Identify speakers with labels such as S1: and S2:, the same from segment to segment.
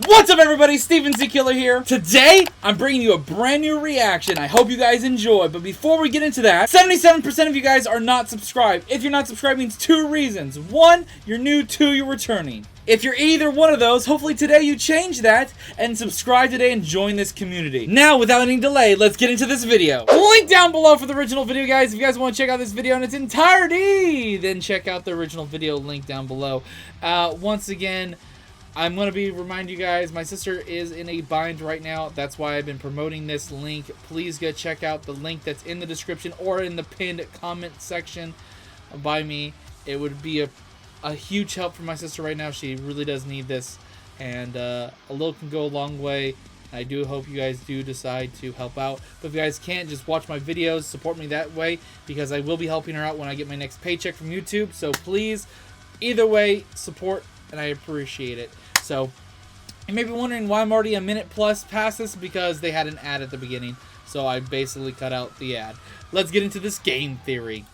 S1: What's up, everybody? Steven Z Killer here. Today, I'm bringing you a brand new reaction. I hope you guys enjoy. But before we get into that, 77% of you guys are not subscribed. If you're not subscribed, means two reasons. One, you're new. Two, you're returning. If you're either one of those, hopefully today you change that and subscribe today and join this community. Now, without any delay, let's get into this video. Link down below for the original video, guys. If you guys want to check out this video in its entirety, then check out the original video link down below. Once again, I'm going to be reminding you guys, my sister is in a bind right now. That's why I've been promoting this link. Please go check out the link that's in the description or in the pinned comment section by me. It would be a huge help for my sister right now. She really does need this, and a little can go a long way. I do hope you guys do decide to help out, but if you guys can't, just watch my videos, support me that way, because I will be helping her out when I get my next paycheck from YouTube. So please, either way, support, and I appreciate it. So you may be wondering why I'm already a minute plus past this, because they had an ad at the beginning, so I basically cut out the ad. Let's get into this game theory.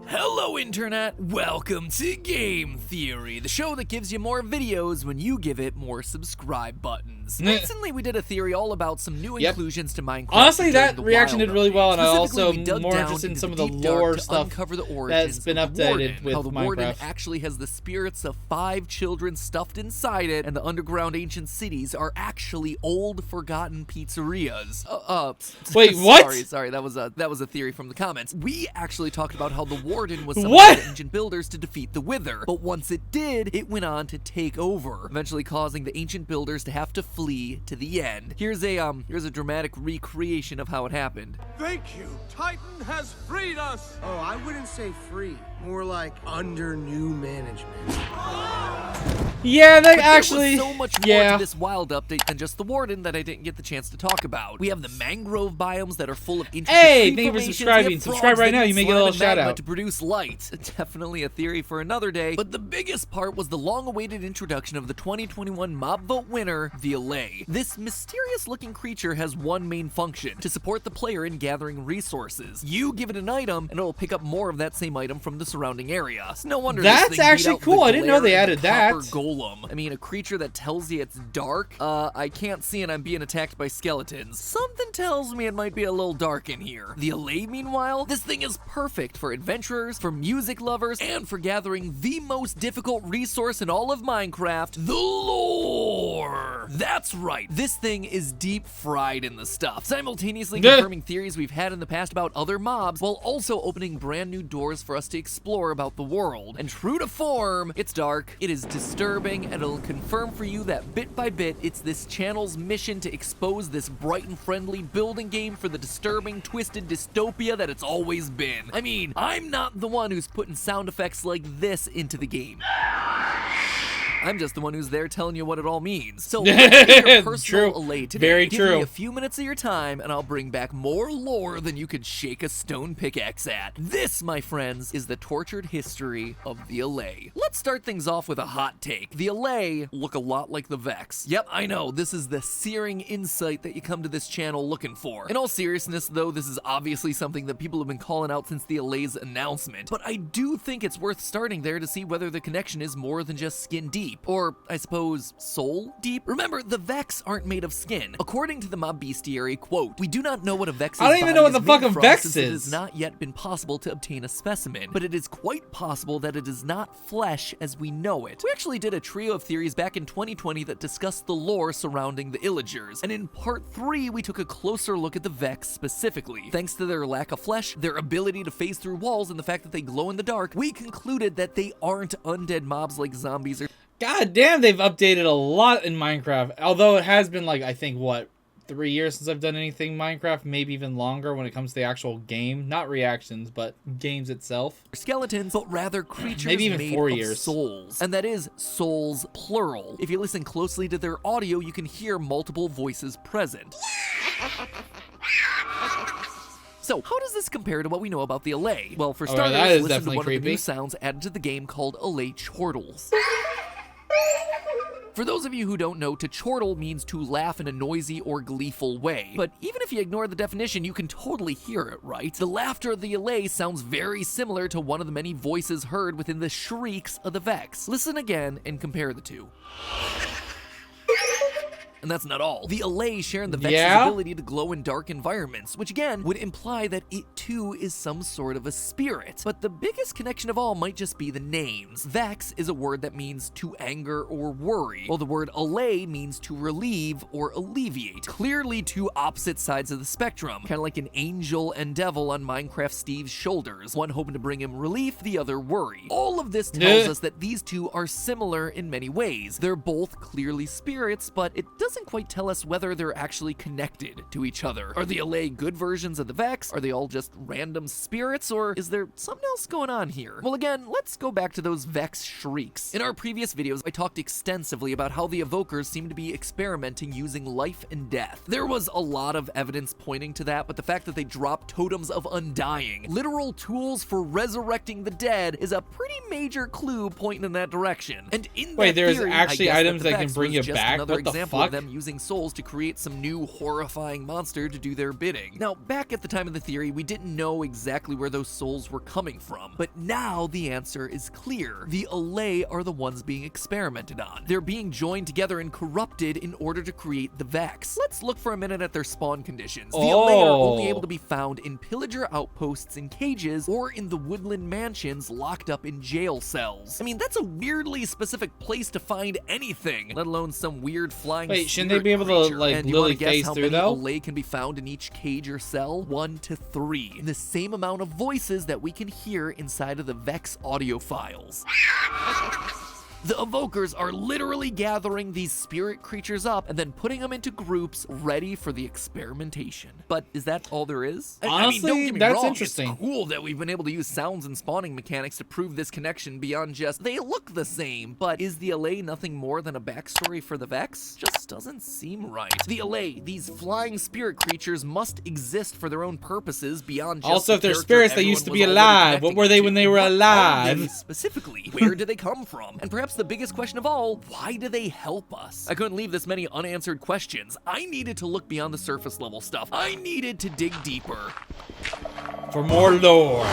S2: Hello, Internet! Welcome to Game Theory, the show that gives you more videos when you give it more subscribe buttons. Recently, we did a theory all about some new inclusions to Minecraft.
S1: Honestly, that reaction did really well, and I also more interested in some of the lore stuff that's been updated with
S2: how the Warden
S1: Minecraft.
S2: actually has the spirits of 5 children stuffed inside it, and the underground ancient cities are actually old, forgotten pizzerias.
S1: Wait, what?
S2: Sorry, that was a theory from the comments. We actually talked about how the Warden was some of the ancient builders to defeat the Wither, but once it did, it went on to take over, eventually causing the ancient builders to have to flee to the end. Here's a dramatic recreation of how it happened.
S3: Thank you. Titan has freed us.
S4: Oh, I wouldn't say free. More like under new management.
S1: Yeah, that
S2: But
S1: actually.
S2: there was so much more to this wild update than just the Warden that I didn't get the chance to talk about. We have the mangrove biomes that are full of intricate
S1: Hey, thank you for
S2: formations.
S1: subscribing. Subscribe right now. You may get a little shout out.
S2: To produce light. Definitely a theory for another day. But the biggest part was the long-awaited introduction of the 2021 mob vote winner, the Allay. This mysterious-looking creature has one main function: to support the player in gathering resources. You give it an item, and it'll pick up more of that same item from the surrounding area. It's no wonder
S1: That's
S2: this thing
S1: actually
S2: beat out
S1: cool.
S2: the
S1: I didn't know they
S2: glare and
S1: added
S2: the
S1: that.
S2: copper golem. I mean, a creature that tells you it's dark. I can't see, and I'm being attacked by skeletons. Something tells me it might be a little dark in here. The Allay, meanwhile, this thing is perfect for adventurers, for music lovers, and for gathering the most difficult resource in all of Minecraft, the lore. That's right, this thing is deep fried in the stuff, simultaneously confirming theories we've had in the past about other mobs, while also opening brand new doors for us to explore about the world. And true to form, it's dark, it is disturbing, and it'll confirm for you that bit by bit, it's this channel's mission to expose this bright and friendly building game for the disturbing, twisted dystopia that it's always been. I mean, I'm not the one who's putting sound effects like this into the game. I'm just the one who's there telling you what it all means. So, your personal Allay today.
S1: Very
S2: Give
S1: true.
S2: me a few minutes of your time, and I'll bring back more lore than you could shake a stone pickaxe at. This, my friends, is the tortured history of the Allay. Let's start things off with a hot take. The Allay look a lot like the Vex. Yep, I know, this is the searing insight that you come to this channel looking for. In all seriousness, though, this is obviously something that people have been calling out since the Allay's announcement, but I do think it's worth starting there to see whether the connection is more than just skin deep. Or, I suppose, soul deep? Remember, the Vex aren't made of skin. According to the mob bestiary, quote, "We do not know what a Vex's
S1: I don't even know what the fucking Vex
S2: since
S1: is.
S2: It has not yet been possible to obtain a specimen, but it is quite possible that it is not flesh as we know it." We actually did a trio of theories back in 2020 that discussed the lore surrounding the Illagers, and in part 3, we took a closer look at the Vex specifically. Thanks to their lack of flesh, their ability to phase through walls, and the fact that they glow in the dark, we concluded that they aren't undead mobs like zombies or
S1: God damn, they've updated a lot in Minecraft. Although it has been like, I think, what, 3 years since I've done anything Minecraft, maybe even longer when it comes to the actual game. Not reactions, but games itself.
S2: skeletons, but rather creatures
S1: Maybe even
S2: made
S1: 4
S2: of
S1: years.
S2: souls. And that is souls plural. If you listen closely to their audio, you can hear multiple voices present. So, how does this compare to what we know about the Allay? Well, for starters,
S1: that is
S2: listen to
S1: definitely
S2: one of the
S1: creepy.
S2: new sounds added to the game called Allay chortles. For those of you who don't know, to chortle means to laugh in a noisy or gleeful way. But even if you ignore the definition, you can totally hear it, right? The laughter of the Allay sounds very similar to one of the many voices heard within the shrieks of the Vex. Listen again and compare the two. And that's not all. The Allay share in the Vex's ability to glow in dark environments, which again would imply that it too is some sort of a spirit. But the biggest connection of all might just be the names. Vex is a word that means to anger or worry, while the word Allay means to relieve or alleviate. Clearly two opposite sides of the spectrum, kind of like an angel and devil on Minecraft Steve's shoulders, one hoping to bring him relief, the other worry. All of this tells us that these two are similar in many ways. They're both clearly spirits, but it doesn't quite tell us whether they're actually connected to each other. Are the Allay good versions of the Vex? Are they all just random spirits, or is there something else going on here? Well, again, let's go back to those Vex shrieks. In our previous videos, I talked extensively about how the evokers seem to be experimenting using life and death. There was a lot of evidence pointing to that, but the fact that they dropped totems of undying, literal tools for resurrecting the dead, is a pretty major clue pointing in that direction. And in that
S1: there's
S2: theory,
S1: actually items that can bring you
S2: just
S1: back?
S2: another
S1: What the
S2: example
S1: fuck?
S2: of them using souls to create some new horrifying monster to do their bidding. Now, back at the time of the theory, we didn't know exactly where those souls were coming from, but now the answer is clear. The Allay are the ones being experimented on. They're being joined together and corrupted in order to create the Vex. Let's look for a minute at their spawn conditions. The Allay are only able to be found in pillager outposts in cages or in the woodland mansions locked up in jail cells. I mean, that's a weirdly specific place to find anything, let alone some weird flying
S1: Wait, shouldn't they be able to, like,
S2: and you
S1: literally
S2: wanna guess
S1: phase
S2: how
S1: through,
S2: many
S1: though?
S2: Allay can be found in each cage or cell? 1 to 3. The same amount of voices that we can hear inside of the Vex audio files. The evokers are literally gathering these spirit creatures up and then putting them into groups ready for the experimentation. But is that all there is?
S1: Honestly,
S2: don't get me
S1: that's
S2: wrong,
S1: interesting.
S2: It's cool that we've been able to use sounds and spawning mechanics to prove this connection beyond just they look the same. But is the Allay nothing more than a backstory for the Vex? Just doesn't seem right. The Allay, these flying spirit creatures, must exist for their own purposes beyond just
S1: Also,
S2: the
S1: if they're
S2: character
S1: spirits, they
S2: everyone
S1: used to
S2: was
S1: be
S2: already
S1: alive. What
S2: connecting
S1: were they
S2: to.
S1: when they were
S2: What are
S1: alive?
S2: they specifically? Where do they come from? And perhaps the biggest question of all, why do they help us? I couldn't leave this many unanswered questions. I needed to look beyond the surface level stuff. I needed to dig deeper.
S1: For more lore.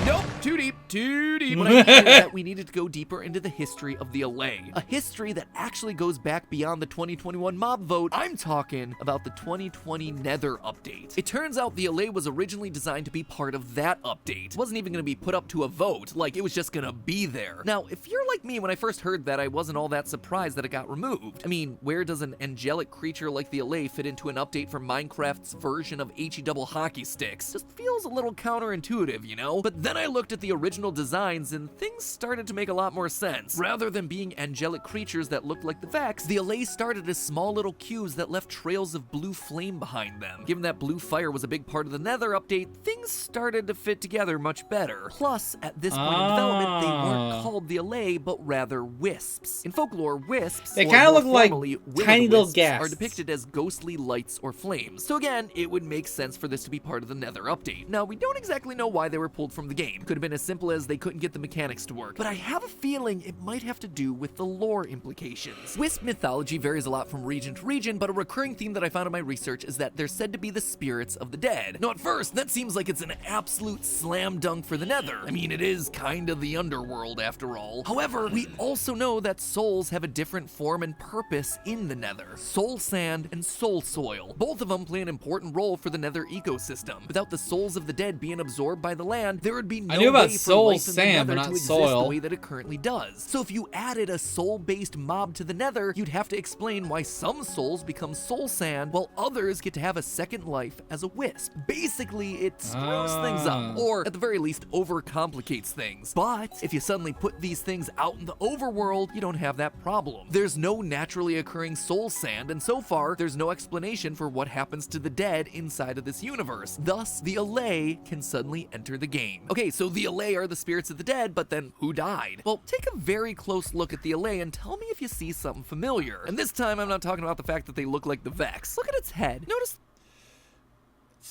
S2: Nope, too deep, too deep. What I mean is that we needed to go deeper into the history of the Allay. A history that actually goes back beyond the 2021 mob vote. I'm talking about the 2020 Nether update. It turns out the Allay was originally designed to be part of that update. It wasn't even going to be put up to a vote, like it was just going to be there. Now, if you're like me, when I first heard that, I wasn't all that surprised that it got removed. I mean, where does an angelic creature like the Allay fit into an update for Minecraft's version of HE double hockey sticks? Just feels a little counterintuitive, you know? But then I looked at the original designs and things started to make a lot more sense. Rather than being angelic creatures that looked like the Vex, the Allay started as small little cubes that left trails of blue flame behind them. Given that blue fire was a big part of the Nether update, things started to fit together much better. Plus, at this point in development, they weren't called the Allay, but rather wisps. In folklore, wisps,
S1: They
S2: or
S1: kind of
S2: more
S1: look like
S2: formally,
S1: tiny little
S2: will-o-wisps,
S1: ghasts.
S2: are depicted as ghostly lights or flames. So again, it would make sense for this to be part of the Nether update. Now, we don't exactly know why they were pulled from the game. Could have been as simple as they couldn't get the mechanics to work. But I have a feeling it might have to do with the lore implications. Wisp mythology varies a lot from region to region, but a recurring theme that I found in my research is that they're said to be the spirits of the dead. Now, at first, that seems like it's an absolute slam dunk for the Nether. I mean, it is kind of the underworld after all. However, we also know that souls have a different form and purpose in the Nether. Soul sand and soul soil. Both of them play an important role for the Nether ecosystem. Without the souls of the dead being absorbed by the land, there would be no
S1: knew about
S2: way for
S1: soul
S2: life in the
S1: sand, but
S2: Nether
S1: not
S2: to exist
S1: soil.
S2: the way that it currently does. So if you added a soul-based mob to the Nether, you'd have to explain why some souls become soul sand while others get to have a second life as a wisp. Basically, it screws things up, or at the very least overcomplicates things. But if you suddenly put these things out in the overworld, you don't have that problem. There's no naturally occurring soul sand, and so far, there's no explanation for what happens to the dead inside of this universe. Thus, the Allay can suddenly enter the game. Okay, so the Allay are the spirits of the dead, but then who died? Well, take a very close look at the Allay and tell me if you see something familiar. And this time, I'm not talking about the fact that they look like the Vex. Look at its head. Notice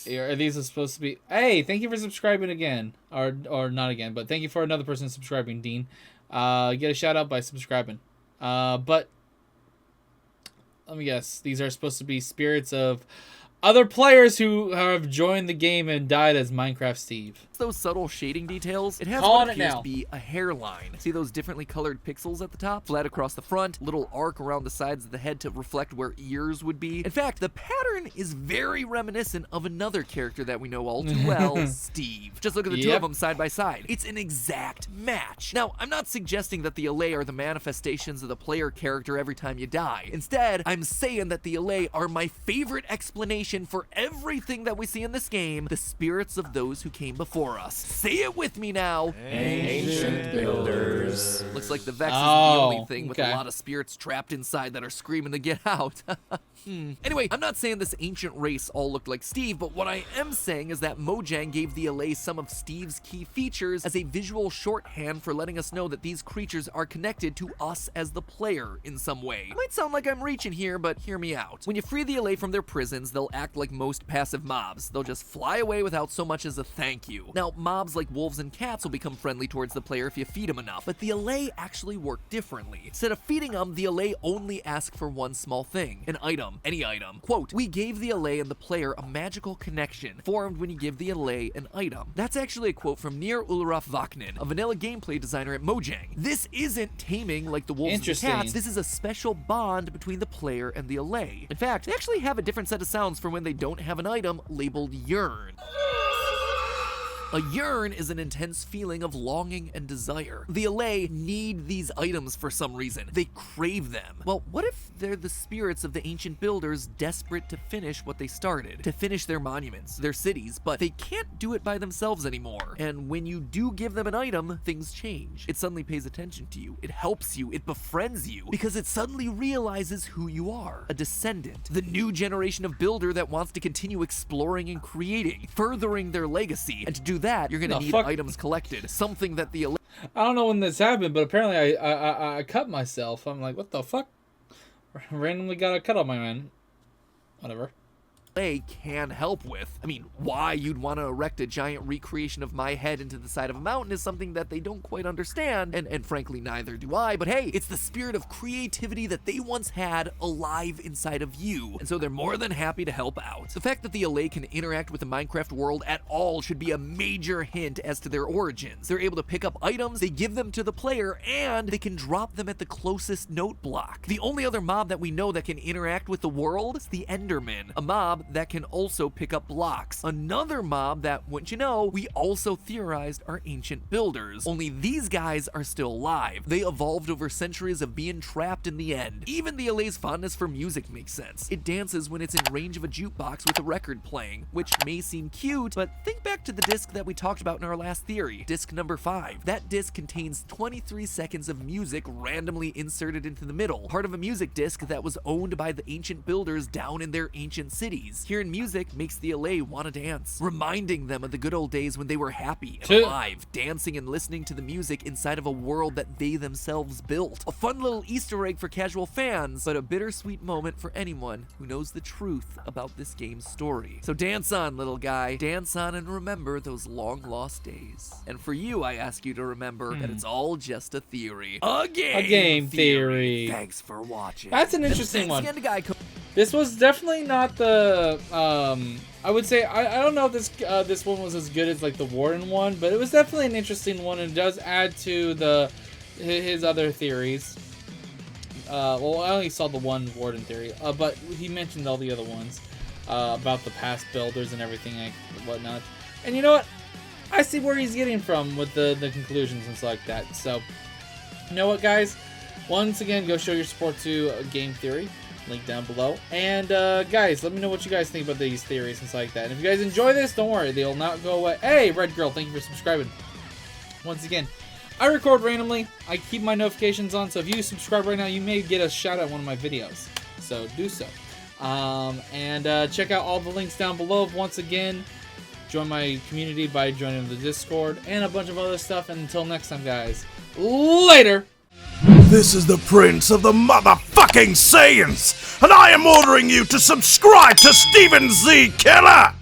S1: Are these supposed to be? Hey, thank you for subscribing again, or not again, but thank you for another person subscribing, Dean. Get a shout out by subscribing. But let me guess, these are supposed to be spirits of other players who have joined the game and died as Minecraft Steve.
S2: Those subtle shading details, it has
S1: Calling
S2: what
S1: it
S2: appears
S1: now.
S2: to be a hairline. See those differently colored pixels at the top? Flat across the front, little arc around the sides of the head to reflect where ears would be. In fact, the pattern is very reminiscent of another character that we know all too well, Steve. Just look at the two of them side by side. It's an exact match. Now, I'm not suggesting that the Allay are the manifestations of the player character every time you die. Instead, I'm saying that the Allay are my favorite explanation for everything that we see in this game, the spirits of those who came before us. Say it with me now.
S5: Ancient builders.
S2: Looks like the Vex is the only thing with
S1: okay.
S2: a lot of spirits trapped inside that are screaming to get out. Anyway, I'm not saying this ancient race all looked like Steve, but what I am saying is that Mojang gave the Allay some of Steve's key features as a visual shorthand for letting us know that these creatures are connected to us as the player in some way. Might sound like I'm reaching here, but hear me out. When you free the Allay from their prisons, they'll act like most passive mobs. They'll just fly away without so much as a thank you. Now, mobs like wolves and cats will become friendly towards the player if you feed them enough, but the Allay actually work differently. Instead of feeding them, the Allay only ask for one small thing, an item. Any item. Quote, we gave the Allay and the player a magical connection formed when you give the Allay an item. That's actually a quote from Nir Ulraf Vaknin, a vanilla gameplay designer at Mojang. This isn't taming like the wolves and the cats. This is a special bond between the player and the Allay. In fact, they actually have a different set of sounds for when they don't have an item labeled yearn. A yearn is an intense feeling of longing and desire. The Allay need these items for some reason. They crave them. Well, what if they're the spirits of the ancient builders desperate to finish what they started? To finish their monuments, their cities, but they can't do it by themselves anymore. And when you do give them an item, things change. It suddenly pays attention to you. It helps you. It befriends you. Because it suddenly realizes who you are. A descendant. The new generation of builder that wants to continue exploring and creating, furthering their legacy. And to do that, you're gonna need items collected. Something that the Allay...
S1: I don't know when this happened, but apparently I cut myself. I'm like, what the fuck? Randomly got a cut on my man. Whatever.
S2: Can help with. I mean, why you'd want to erect a giant recreation of my head into the side of a mountain is something that they don't quite understand, and frankly neither do I, but hey, it's the spirit of creativity that they once had alive inside of you, and so they're more than happy to help out. The fact that the Allay can interact with the Minecraft world at all should be a major hint as to their origins. They're able to pick up items, they give them to the player, and they can drop them at the closest note block. The only other mob that we know that can interact with the world is the Enderman, a mob that can also pick up blocks. Another mob that, wouldn't you know, we also theorized are ancient builders. Only these guys are still alive. They evolved over centuries of being trapped in the end. Even the Allay's fondness for music makes sense. It dances when it's in range of a jukebox with a record playing, which may seem cute, but think back to the disc that we talked about in our last theory, disc number 5. That disc contains 23 seconds of music randomly inserted into the middle, part of a music disc that was owned by the ancient builders down in their ancient cities. Hearing music makes the Allay want to dance, reminding them of the good old days when they were happy and alive, dancing and listening to the music inside of a world that they themselves built. A fun little Easter egg for casual fans, but a bittersweet moment for anyone who knows the truth about this game's story. So dance on, little guy. Dance on and remember those long lost days. And for you, I ask you to remember that it's all just a theory. A game theory. Thanks for watching.
S1: That's an interesting one.
S2: Again to Guy
S1: This was definitely not the, I would say, I don't know if this one was as good as like the Warden one, but it was definitely an interesting one, and it does add to his other theories. Well, I only saw the one Warden theory, but he mentioned all the other ones, about the past builders and everything and whatnot. And you know what? I see where he's getting from with the conclusions and stuff like that. So, you know what, guys? Once again, go show your support to Game Theory. Link down below. And guys, let me know what you guys think about these theories and stuff like that. And if you guys enjoy this, don't worry, they'll not go away. Hey, Red Girl, thank you for subscribing. Once again, I record randomly. I keep my notifications on, so if you subscribe right now, you may get a shout out in one of my videos. So do so. And check out all the links down below. Once again, join my community by joining the Discord and a bunch of other stuff. And until next time, guys, later.
S6: This is the Prince of the motherfucking Saiyans, and I am ordering you to subscribe to Steven Z. Killer!